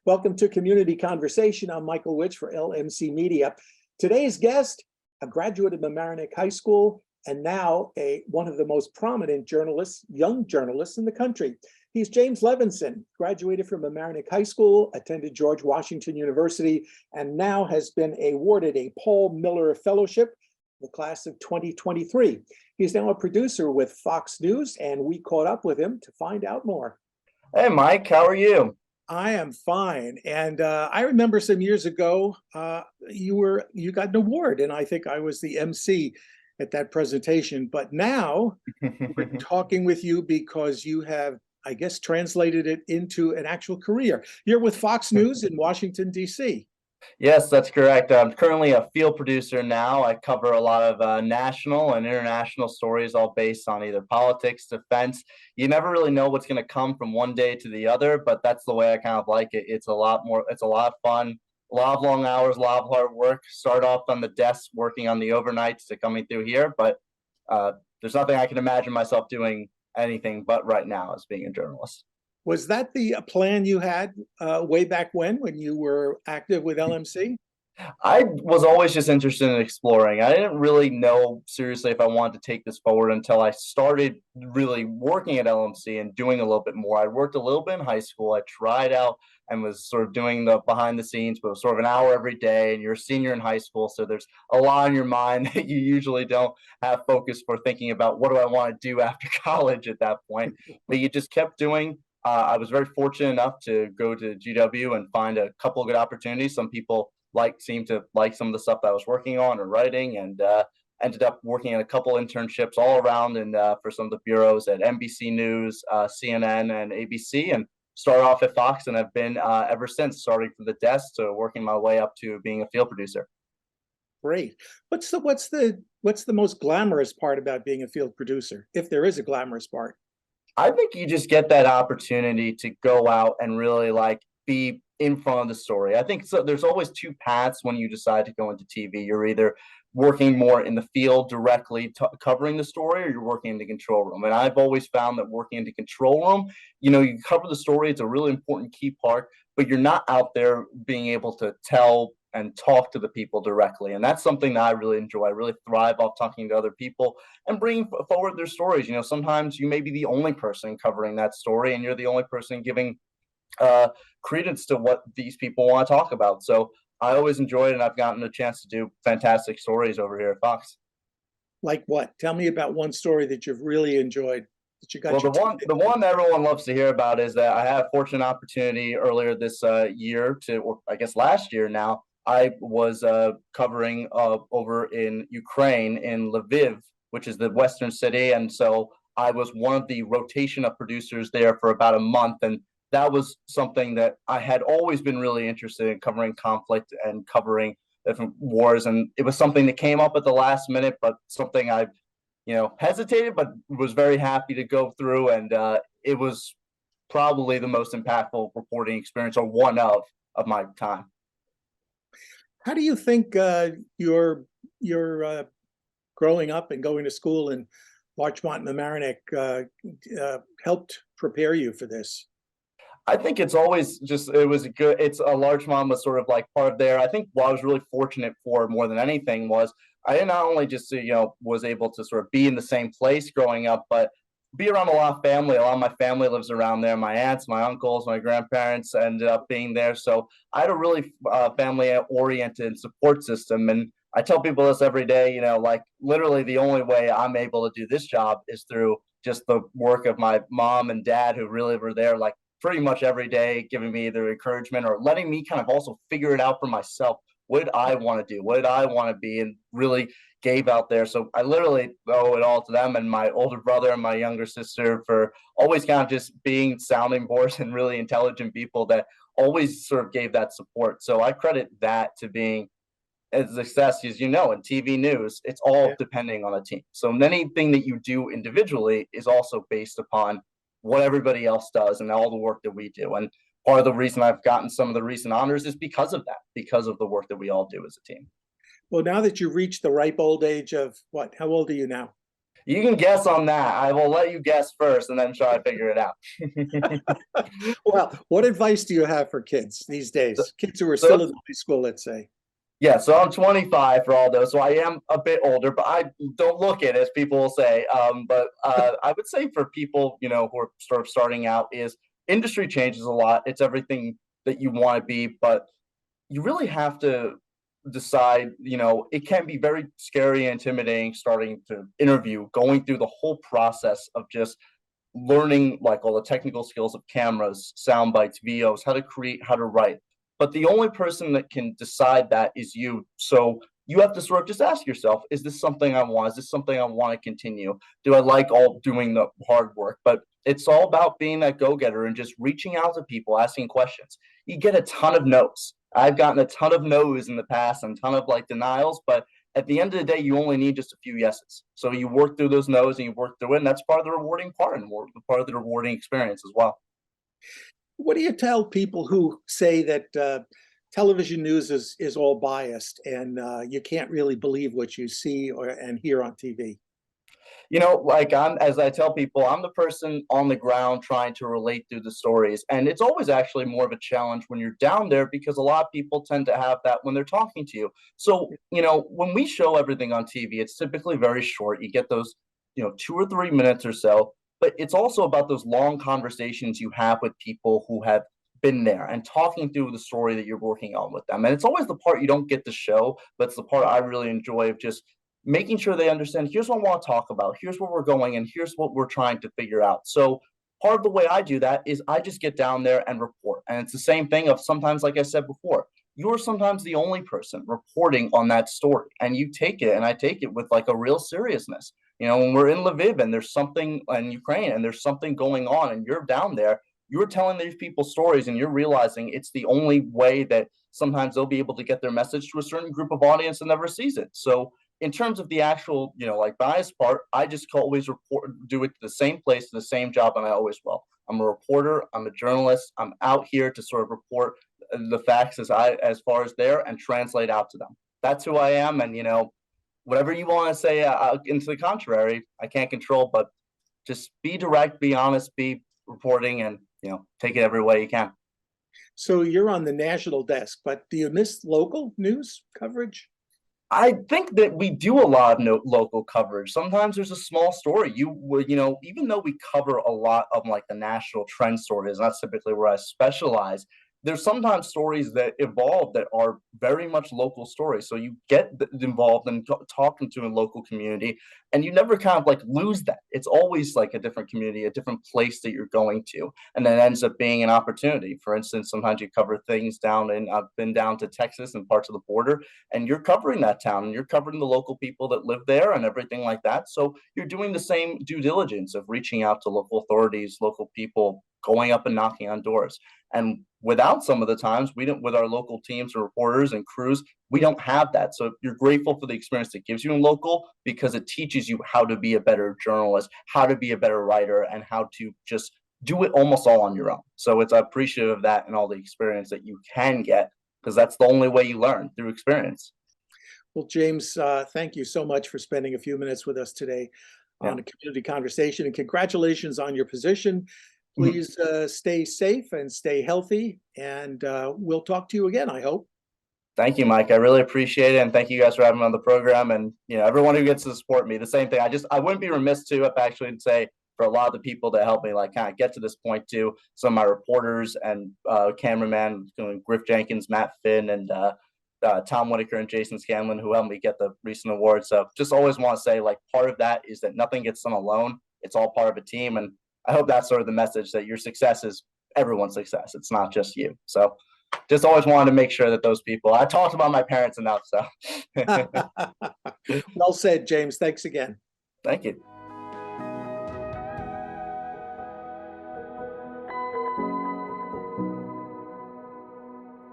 Welcome to Community Conversation. I'm Michael Witch for LMC Media. Today's guest, a graduate of Mamaroneck High School, and now one of the most prominent journalists, young journalists in the country. He's James Levinson, graduated from Mamaroneck High School, attended George Washington University, and now has been awarded a Paul Miller Fellowship, the class of 2023. He's now a producer with Fox News, and we caught up with him to find out more. Hey, Mike, how are you? I am fine. And I remember some years ago, you got an award, and I think I was the MC at that presentation. But now we're talking with you because you have, I guess, translated it into an actual career. You're with Fox News in Washington, D.C. Yes, that's correct. I'm currently a field producer now. I cover a lot of national and international stories, all based on either politics, defense. You never really know what's going to come from one day to the other, but that's the way I kind of like it. It's a lot of fun, a lot of long hours, a lot of hard work. Start off on the desk working on the overnights to coming through here, but there's nothing I can imagine myself doing anything but right now as being a journalist. Was that the plan you had way back when you were active with LMC? I was always just interested in exploring. I didn't really know seriously if I wanted to take this forward until I started really working at LMC and doing a little bit more. I worked a little bit in high school. I tried out and was sort of doing the behind the scenes, but it was sort of an hour every day. And you're a senior in high school, so there's a lot on your mind that you usually don't have focus for thinking about what do I want to do after college at that point. But you just kept doing. I was very fortunate enough to go to GW and find a couple of good opportunities. Some people seemed to like some of the stuff that I was working on or writing, and ended up working in a couple internships all around and for some of the bureaus at NBC News, CNN, and ABC, and started off at Fox and have been ever since, starting from the desk to working my way up to being a field producer. Great. What's the most glamorous part about being a field producer, if there is a glamorous part? I think you just get that opportunity to go out and really be in front of the story. I think so. There's always two paths when you decide to go into TV. You're either working more in the field directly covering the story, or you're working in the control room. And I've always found that working in the control room, you cover the story. It's a really important key part, but you're not out there being able to tell and talk to the people directly. And that's something that I really enjoy. I really thrive off talking to other people and bringing forward their stories. Sometimes you may be the only person covering that story, and you're the only person giving credence to what these people want to talk about. So I always enjoy it, and I've gotten a chance to do fantastic stories over here at Fox. Like what? Tell me about one story that you've really enjoyed. Well, the one that everyone loves to hear about is that I had a fortunate opportunity earlier this year or I guess last year now. I was covering over in Ukraine, in Lviv, which is the western city. And so I was one of the rotation of producers there for about a month. And that was something that I had always been really interested in, covering conflict and covering different wars. And it was something that came up at the last minute, but something I, hesitated, but was very happy to go through. And it was probably the most impactful reporting experience, or one of my time. How do you think your growing up and going to school in Larchmont and Mamaroneck helped prepare you for this? I think it's always Larchmont was sort of like part of there. I think what I was really fortunate for more than anything was I not only just was able to sort of be in the same place growing up, but be around a lot of family. A lot of my family lives around there. My aunts, my uncles, my grandparents ended up being there. So I had a really family-oriented support system. And I tell people this every day, literally the only way I'm able to do this job is through just the work of my mom and dad, who really were there pretty much every day, giving me either encouragement or letting me kind of also figure it out for myself. What did I want to do? What did I want to be? And really gave out there. So I literally owe it all to them and my older brother and my younger sister for always kind of just being sounding boards and really intelligent people that always sort of gave that support. So I credit that to being as success as in TV news. It's all depending on a team. So anything that you do individually is also based upon what everybody else does and all the work that we do. And part of the reason I've gotten some of the recent honors is because of that, because of the work that we all do as a team. Well, now that you've reached the ripe old age of what? How old are you now? You can guess on that. I will let you guess first and then try to figure it out. Well, what advice do you have for kids these days? Kids who are So still in high school, let's say. yeah, so I'm 25 for all those, so I am a bit older, but I don't look it, as people will say. But I would say for people, who are sort of starting out, is industry changes a lot. It's everything that you want to be, but you really have to decide, it can be very scary and intimidating starting to interview, going through the whole process of just learning like all the technical skills of cameras, sound bites, VOs, how to create, how to write. But the only person that can decide that is you. So you have to sort of just ask yourself, is this something I want? Is this something I want to continue? Do I like all doing the hard work? But it's all about being that go-getter and just reaching out to people, asking questions. You get a ton of no's. I've gotten a ton of no's in the past and a ton of like denials, but at the end of the day, you only need just a few yeses. So you work through those no's and you work through it, and that's part of the rewarding part and part of the rewarding experience as well. What do you tell people who say that television news is all biased and you can't really believe what you see and hear on TV? Like as I tell people, I'm the person on the ground trying to relate through the stories. And it's always actually more of a challenge when you're down there because a lot of people tend to have that when they're talking to you. So, when we show everything on TV, it's typically very short. You get those, 2 or 3 minutes or so. But it's also about those long conversations you have with people who have been there and talking through the story that you're working on with them. And it's always the part you don't get to show, but it's the part I really enjoy of just making sure they understand, here's what I want to talk about, here's where we're going, and here's what we're trying to figure out. So part of the way I do that is I just get down there and report. And it's the same thing of sometimes, like I said before, you're sometimes the only person reporting on that story. And you take it, and I take it with like a real seriousness. When we're in Lviv and there's something in Ukraine and there's something going on and you're down there, you're telling these people stories and you're realizing it's the only way that sometimes they'll be able to get their message to a certain group of audience that never sees it. So in terms of the actual, like bias part, I just always do it to the same place, to the same job, and I always will. I'm a reporter. I'm a journalist. I'm out here to sort of report the facts as far as there and translate out to them. That's who I am, and whatever you want to say into the contrary, I can't control. But just be direct, be honest, be reporting, and take it every way you can. So you're on the national desk, but do you miss local news coverage? I think that we do a lot of local coverage. Sometimes there's a small story. Even though we cover a lot of like the national trend stories, that's typically where I specialize. There's sometimes stories that evolve that are very much local stories. So you get involved in talking to a local community, and you never kind of like lose that. It's always like a different community, a different place that you're going to, and then it ends up being an opportunity. For instance, sometimes you cover things I've been down to Texas and parts of the border, and you're covering that town, and you're covering the local people that live there and everything like that. So you're doing the same due diligence of reaching out to local authorities, local people, going up and knocking on doors. And without some of the times, we don't, with our local teams and reporters and crews, we don't have that. So you're grateful for the experience it gives you in local because it teaches you how to be a better journalist, how to be a better writer, and how to just do it almost all on your own. So it's appreciative of that and all the experience that you can get, because that's the only way you learn, through experience. Well, James, thank you so much for spending a few minutes with us today on a community conversation, and congratulations on your position. Please stay safe and stay healthy, and we'll talk to you again, I hope. Thank you, Mike. I really appreciate it. And thank you guys for having me on the program. And, everyone who gets to support me, the same thing. I wouldn't be remiss to, if actually say, for a lot of the people that helped me like kind of get to this point too, some of my reporters and cameraman, Griff Jenkins, Matt Finn, and Tom Whitaker and Jason Scanlon, who helped me get the recent award. So just always want to say, like, part of that is that nothing gets done alone. It's all part of a team. And I hope that's sort of the message, that your success is everyone's success. It's not just you. So just always wanted to make sure that those people, I talked about my parents enough. So well said, James. Thanks again. Thank you.